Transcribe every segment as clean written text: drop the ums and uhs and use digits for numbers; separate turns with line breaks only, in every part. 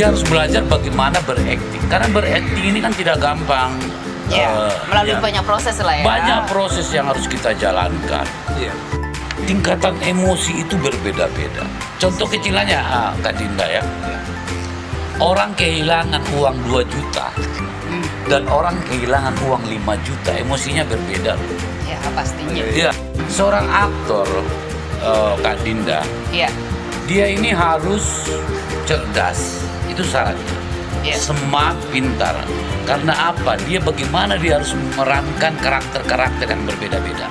dia harus belajar bagaimana berakting. Karena berakting ini kan tidak gampang.
Melalui banyak proses lah ya.
Banyak proses yang harus kita jalankan. Tingkatan emosi itu berbeda-beda. Contoh kecilannya, Kak Dinda ya. Orang kehilangan uang 2 juta dan orang kehilangan uang 5 juta, emosinya berbeda.
Ya, pastinya.
Ya, seorang aktor, Kak Dinda, dia ini harus cerdas, itu syaratnya. Smart, pintar. Karena apa? Bagaimana dia harus memerankan karakter-karakter yang berbeda-beda.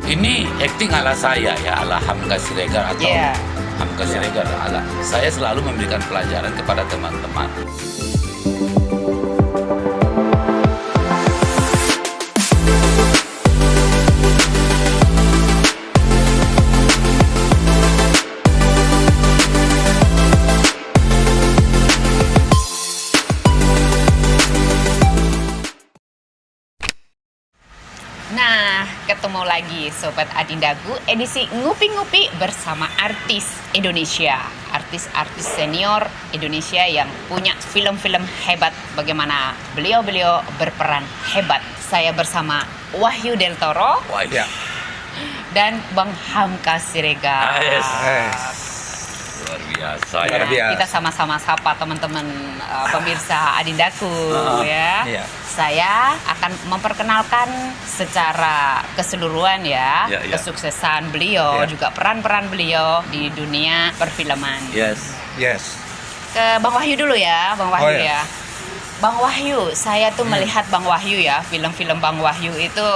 Ini acting ala saya ya, ala Hamka Siregar atau Hamka Siregar ala. Saya selalu memberikan pelajaran kepada teman-teman.
Nah, ketemu lagi Sobat Adindaku, edisi Ngupi-Ngupi bersama artis Indonesia. Artis-artis senior Indonesia yang punya film-film hebat. Bagaimana beliau-beliau berperan hebat. Saya bersama Wahyu Del Toro dan Bang Hamka Siregar.
Luar biasa
ya. Kita sama-sama sapa teman-teman pemirsa Adindaku ya. Saya akan memperkenalkan secara keseluruhan kesuksesan beliau, juga peran-peran beliau di dunia perfilman. Ke Bang Wahyu dulu ya, Bang Wahyu ya. Bang Wahyu, saya tuh melihat Bang Wahyu ya, film-film Bang Wahyu itu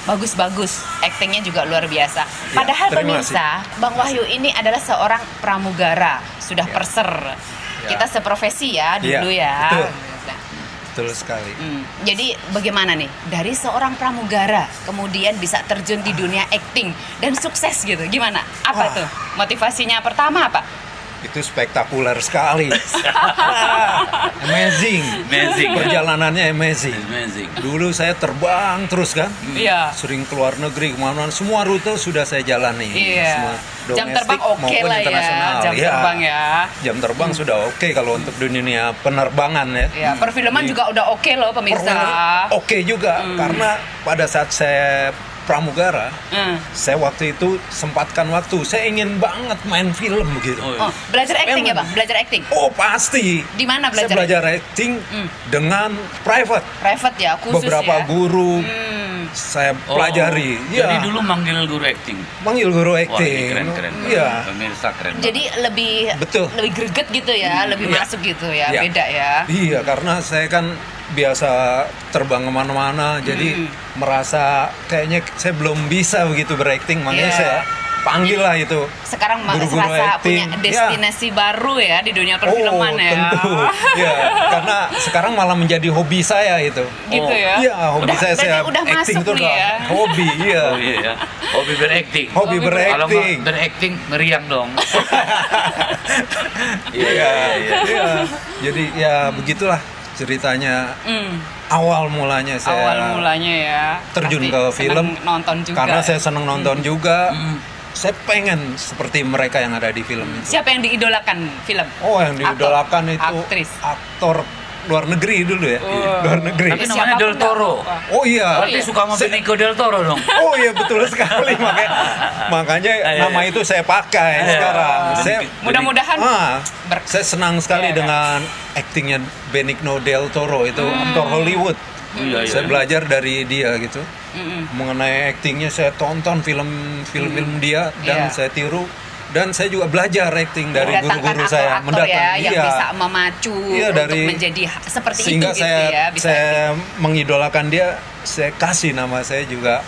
bagus-bagus, aktingnya juga luar biasa. Padahal pemirsa, Bang Wahyu ini adalah seorang pramugara, sudah perser. Kita seprofesi ya dulu ya.
Betul sekali.
Jadi bagaimana nih dari seorang pramugara kemudian bisa terjun di dunia acting dan sukses gitu? Gimana? Apa tuh motivasinya pertama apa?
Itu spektakuler sekali. Amazing. Perjalanannya amazing. Dulu saya terbang terus kan. Sering keluar negeri kemana-mana. Semua rute sudah saya jalani. Semua domestik
jam terbang maupun
lah internasional.
Jam terbang ya.
Jam terbang sudah oke kalau untuk dunia penerbangan ya.
Perfilman juga udah oke loh pemirsa.
Oke juga karena pada saat saya pramugara, saya waktu itu sempatkan waktu, saya ingin banget main film begitu.
Belajar acting ya Bang? Belajar acting?
Oh pasti.
Di mana belajar?
Saya belajar acting dengan private.
Private ya, khusus
beberapa guru saya pelajari.
Jadi dulu manggil guru acting.
Manggil guru acting.
Keren.
Iya.
Pemirsa keren.
Jadi lebih greget gitu ya, lebih masuk gitu ya, beda ya.
Iya, karena saya kan biasa terbang kemana-mana, jadi merasa kayaknya saya belum bisa begitu berakting, makanya saya panggil lah itu.
Sekarang merasa punya destinasi baru ya di dunia perfilman ya.
Tentu. Karena sekarang malah menjadi hobi saya itu.
Gitu ya.
Iya, hobi saya
udah
acting
masuk
itu
nih ya.
Hobi,
Hobi berakting.
Hobi berakting.
Kalau mau berakting meriang dong.
Jadi ya begitulah ceritanya. Awal mulanya saya terjun ke film,
nonton juga.
Karena saya senang nonton juga. Saya pengen seperti mereka yang ada di film itu.
Siapa yang diidolakan film?
Yang diidolakan itu aktor luar negeri dulu ya. Luar negeri.
Tapi namanya Del Toro. Berarti suka sama Benicio Del Toro dong.
Betul sekali, makanya nama itu saya pakai sekarang.
Mudah-mudahan
saya senang sekali dengan aktingnya Benicio Del Toro, itu aktor Hollywood. Saya belajar dari dia gitu. Mengenai aktingnya saya tonton film-film dia dan saya tiru. Dan saya juga belajar acting dari guru-guru saya.
Yang bisa memacu untuk menjadi seperti
sehingga
itu gitu ya.
Saya mengidolakan dia, saya kasih nama saya juga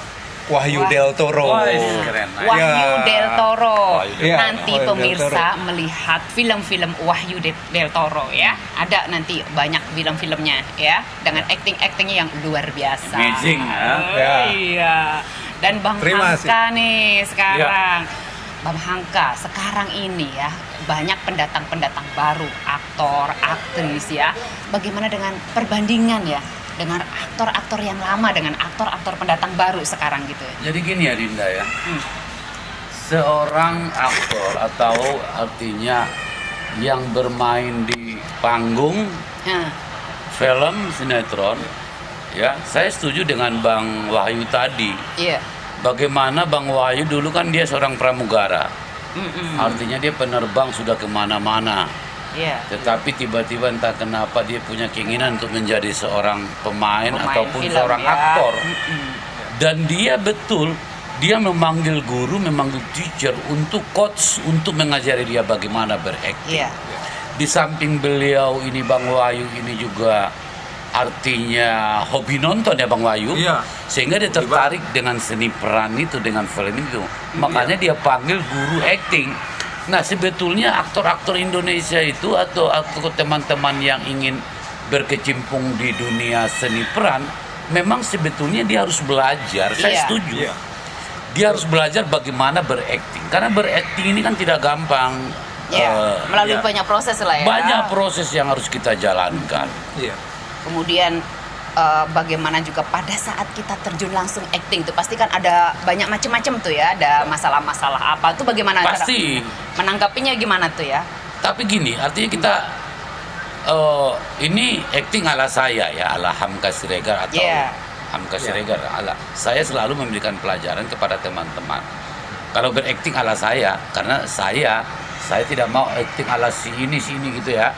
Wahyu Del Toro.
Wahyu Del Toro. Nanti
Wahyu
pemirsa melihat film-film Wahyu Del Toro ya. Ada nanti banyak film-filmnya ya dengan acting-actingnya yang luar biasa.
Amazing
Iya. Dan Bang Hamka nih sekarang. Bang Hamka, sekarang ini ya banyak pendatang-pendatang baru, aktor, aktris ya. Bagaimana dengan perbandingan ya dengan aktor-aktor yang lama dengan aktor-aktor pendatang baru sekarang gitu?
Jadi gini ya Dinda ya. Seorang aktor atau artinya yang bermain di panggung, film, sinetron, ya saya setuju dengan Bang Wahyu tadi.
Iya.
Bagaimana Bang Wahyu dulu kan dia seorang pramugara, artinya dia penerbang sudah kemana-mana.
Yeah.
Tetapi tiba-tiba entah kenapa dia punya keinginan untuk menjadi seorang pemain ataupun
film,
seorang
ya.
aktor. Dan dia betul, dia memanggil guru, memanggil teacher untuk coach, untuk mengajari dia bagaimana berakting.
Yeah.
Di samping beliau ini Bang Wahyu ini juga artinya hobi nonton ya Bang Wahyu.
Iya.
Sehingga dia tertarik dengan seni peran itu, dengan film itu. Makanya dia panggil guru acting. Nah sebetulnya aktor-aktor Indonesia itu atau teman-teman yang ingin berkecimpung di dunia seni peran, memang sebetulnya dia harus belajar. Saya setuju. Dia harus belajar bagaimana berakting. Karena berakting ini kan tidak gampang.
Melalui banyak proses lah ya.
Banyak proses yang harus kita jalankan.
Kemudian bagaimana juga pada saat kita terjun langsung acting itu pasti kan ada banyak macam-macam tuh ya, ada masalah-masalah apa tuh, bagaimana
pasti
menanggapinya gimana tuh ya.
Tapi gini, artinya kita ini acting ala saya ya, ala Hamka Siregar atau Hamka Siregar ala saya selalu memberikan pelajaran kepada teman-teman kalau berakting ala saya, karena saya tidak mau acting ala si ini gitu ya,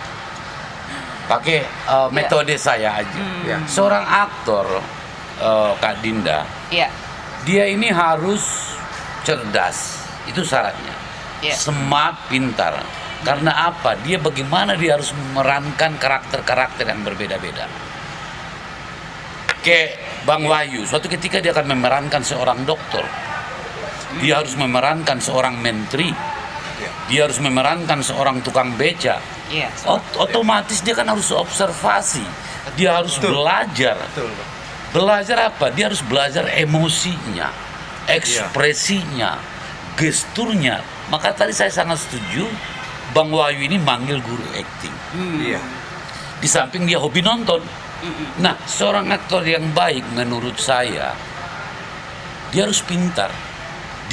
pakai metode saya aja. Seorang aktor Kak Dinda, dia ini harus cerdas, itu syaratnya. Smart, pintar. Karena apa? Dia bagaimana dia harus memerankan karakter-karakter yang berbeda-beda. Kayak Bang Wahyu, suatu ketika dia akan memerankan seorang dokter, dia harus memerankan seorang menteri, dia harus memerankan seorang tukang beca. Otomatis dia kan harus observasi, dia harus belajar. Belajar apa? Dia harus belajar emosinya, ekspresinya, gesturnya. Maka tadi saya sangat setuju Bang Wahyu ini manggil guru acting. Di samping dia hobi nonton. Nah, seorang aktor yang baik menurut saya, dia harus pintar.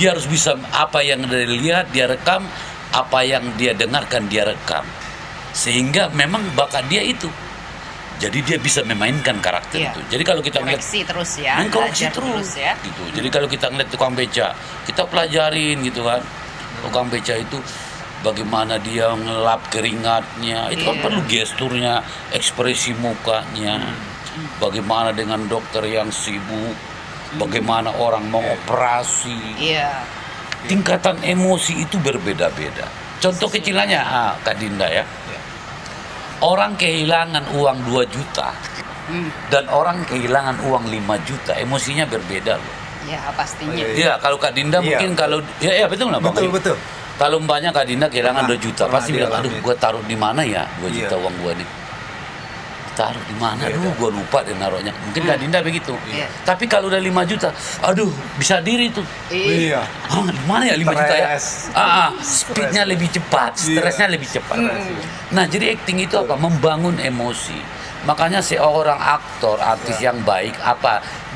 Dia harus bisa apa yang dia lihat dia rekam, apa yang dia dengarkan dia rekam. Sehingga memang bakat dia itu. Jadi dia bisa memainkan karakter itu. Jadi kalau kita ngeliat
terus ya,
koreksi terus ya. Gitu. Jadi kalau kita ngeliat tukang beca, kita pelajarin gitu kan. Tukang beca itu bagaimana dia ngelap keringatnya, itu kan perlu gesturnya, ekspresi mukanya. Bagaimana dengan dokter yang sibuk, bagaimana orang mau operasi. Tingkatan emosi itu berbeda-beda. Contoh kecilannya, Kak Dinda ya. Orang kehilangan uang 2 juta dan orang kehilangan uang 5 juta, emosinya berbeda loh.
Ya pastinya.
Iya, kalau Kak Dinda mungkin kalau betul nggak Bang?
Betul.
Kalau mbaknya Kak Dinda kehilangan 2 juta, pasti bilang, aduh gue taruh di mana ya 2 juta uang gue nih. Taruh di mana? Aduh gue lupa deh naruhnya. Mungkin Kak Dinda begitu. Tapi kalau udah 5 juta, aduh bisa diri tuh. Gimana ya 5 juta ya? Speednya lebih cepat, stresnya lebih cepat. Nah jadi acting itu apa? Membangun emosi. Makanya seorang aktor, artis yang baik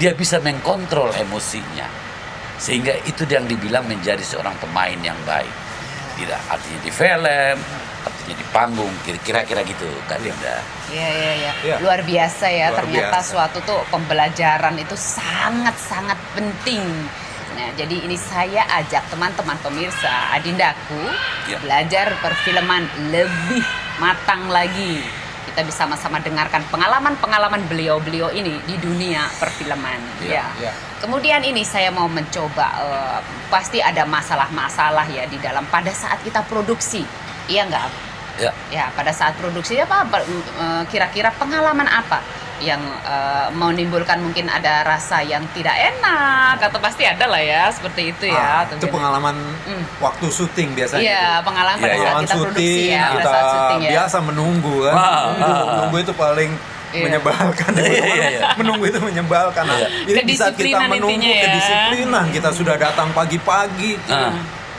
dia bisa mengkontrol emosinya. Sehingga itu yang dibilang menjadi seorang pemain yang baik. Tidak artinya di film, artinya di panggung, kira-kira gitu Kak Dinda.
Iya. Luar biasa ya, ternyata suatu tuh pembelajaran itu sangat-sangat penting. Nah, jadi ini saya ajak teman-teman pemirsa Adindaku belajar perfilman lebih matang lagi. Kita bisa sama-sama dengarkan pengalaman-pengalaman beliau-beliau ini di dunia perfilman. Kemudian ini saya mau mencoba, pasti ada masalah-masalah ya di dalam pada saat kita produksi, iya nggak? Ya, pada saat produksi kira-kira pengalaman apa yang menimbulkan mungkin ada rasa yang tidak enak atau pasti ada lah ya seperti itu ya.
Itu pengalaman waktu syuting biasanya.
Iya, pengalaman pada saat kita produksi ya.
Kita biasa menunggu kan. Menunggu itu paling menyebalkan. Menunggu itu menyebalkan. Ini di saat kita menunggu kedisiplinan, kita sudah datang pagi-pagi.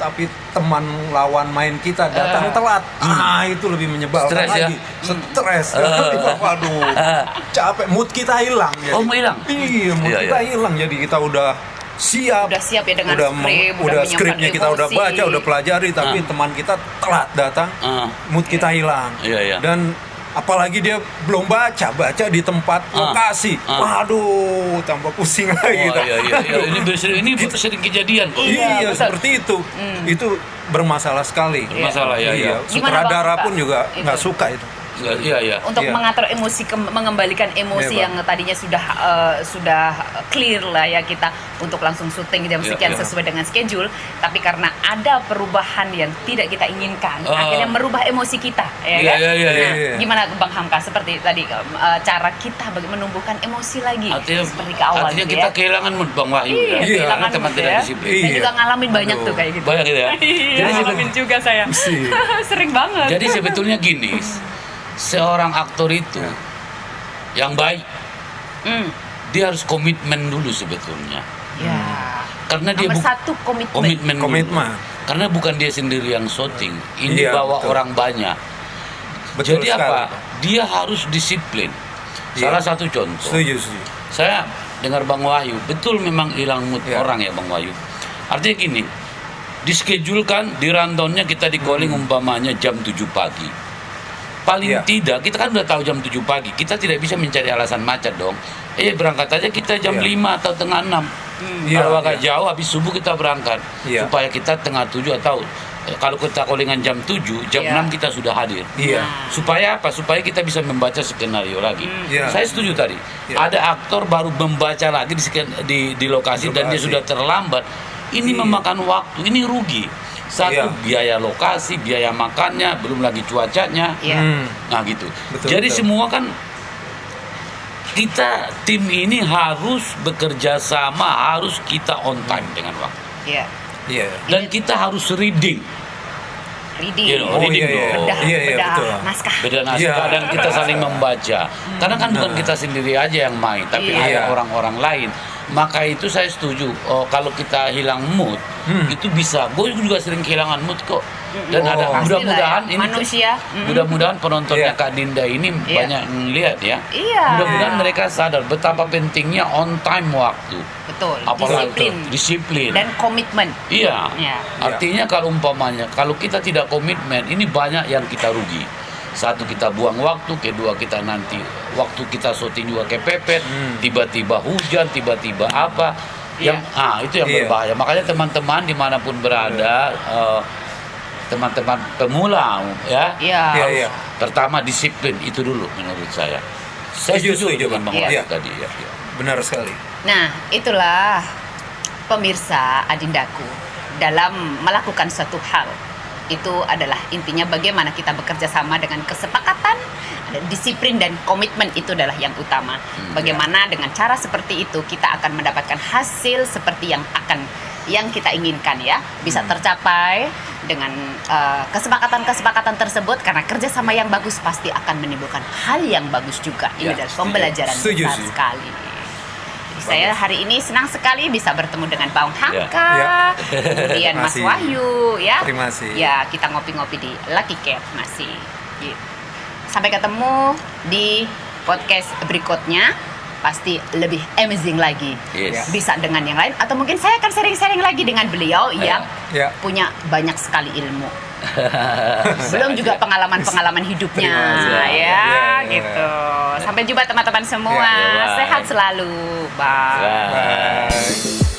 Tapi teman lawan main kita datang telat, itu lebih menyebalkan lagi. Stres, waduh, capek, mood kita hilang.
Mau hilang?
Iya, mood kita hilang. Jadi kita udah siap.
Udah siap ya dengan skrip,
udah skripnya kita udah baca, udah pelajari, tapi teman kita telat datang, mood kita hilang. Dan apalagi dia belum baca di tempat lokasi, waduh, tambah pusing lagi.
Ini sering kejadian kok.
Iya, seperti itu. Itu bermasalah sekali.
Bermasalah ya.
Sutradara pun juga nggak suka itu.
Untuk mengatur emosi, mengembalikan emosi yang tadinya sudah clear lah ya, kita untuk langsung syuting jam sekian sesuai dengan schedule, tapi karena ada perubahan yang tidak kita inginkan, akhirnya merubah emosi kita, gimana Bang Hamka, seperti tadi cara kita menumbuhkan emosi lagi seperti ke awal
artinya kita kehilangan mood Bang Wahyu
kehilangan
teman tidak disiplin.
Dan juga ngalamin banyak tuh kayak gitu.
Banyak ya.
Jadi ngalamin juga saya. Sering banget.
Jadi sebetulnya gini, seorang aktor itu yang baik, dia harus komitmen dulu sebetulnya. Karena dia
nomor satu komitmen.
Karena bukan dia sendiri yang syuting, ini bawa orang banyak.
Betul
Jadi
sekali.
apa? Dia harus disiplin. Salah satu contoh.
Setuju.
Saya dengar Bang Wahyu, betul memang hilang mood orang ya Bang Wahyu. Artinya gini, dischedule-kan, di rundown-nya kita di calling umpamanya jam 7 pagi. Paling tidak, kita kan udah tahu jam 7 pagi, kita tidak bisa mencari alasan macet dong. Berangkat aja kita jam 5 atau tengah 6. Kalau agak jauh, habis subuh kita berangkat. Supaya kita tengah 7 atau kalau kita callingan jam 7, jam 6 kita sudah hadir. Supaya apa? Supaya kita bisa membaca skenario lagi. Saya setuju tadi. Ada aktor baru membaca lagi di lokasi dan dia sudah terlambat. Ini memakan waktu, ini rugi. Satu, biaya lokasi, biaya makannya, belum lagi cuacanya. Nah gitu. Jadi semua kan kita tim ini harus bekerja sama, harus kita on time dengan waktu. Dan kita harus reading. Reading dong.
Beda naskah.
Dan kita saling membaca. Karena kan bukan kita sendiri aja yang main, tapi ada orang-orang lain. Maka itu saya setuju. Kalau kita hilang mood, itu bisa. Gue juga sering kehilangan mood kok. Dan ada mudah-mudahan ini
manusia.
Mudah-mudahan penontonnya Kak Dinda ini banyak ngelihat ya. Mudah-mudahan mereka sadar betapa pentingnya on time waktu.
Betul.
Apalagi disiplin
dan komitmen.
Artinya kalau umpamanya kalau kita tidak komitmen, ini banyak yang kita rugi. Satu, kita buang waktu. Kedua, kita nanti waktu kita syuting juga kepepet. Tiba-tiba hujan, tiba-tiba apa itu yang berbahaya. Makanya teman-teman dimanapun berada, teman-teman pemula harus pertama disiplin itu dulu menurut saya. Saya setuju dengan Bang Wahyu tadi
Benar sekali.
Nah, itulah pemirsa Adindaku, dalam melakukan suatu hal itu adalah intinya bagaimana kita bekerja sama dengan kesepakatan, disiplin dan komitmen, itu adalah yang utama. Bagaimana dengan cara seperti itu kita akan mendapatkan hasil seperti yang kita inginkan ya, bisa tercapai dengan kesepakatan-kesepakatan tersebut, karena kerjasama yang bagus pasti akan menimbulkan hal yang bagus juga. Ini adalah pembelajaran besar sekali. Saya hari ini senang sekali bisa bertemu dengan Bang Hamka, kemudian Mas Wahyu ya.
Terima kasih.
Ya, kita ngopi-ngopi di Lucky Cat masih. Sampai ketemu di podcast berikutnya. Pasti lebih amazing lagi. Bisa dengan yang lain, atau mungkin saya akan sering-sering lagi dengan beliau yang punya banyak sekali ilmu. Belum juga pengalaman-pengalaman hidupnya gitu. Sampai jumpa teman-teman semua. Sehat selalu. Bye.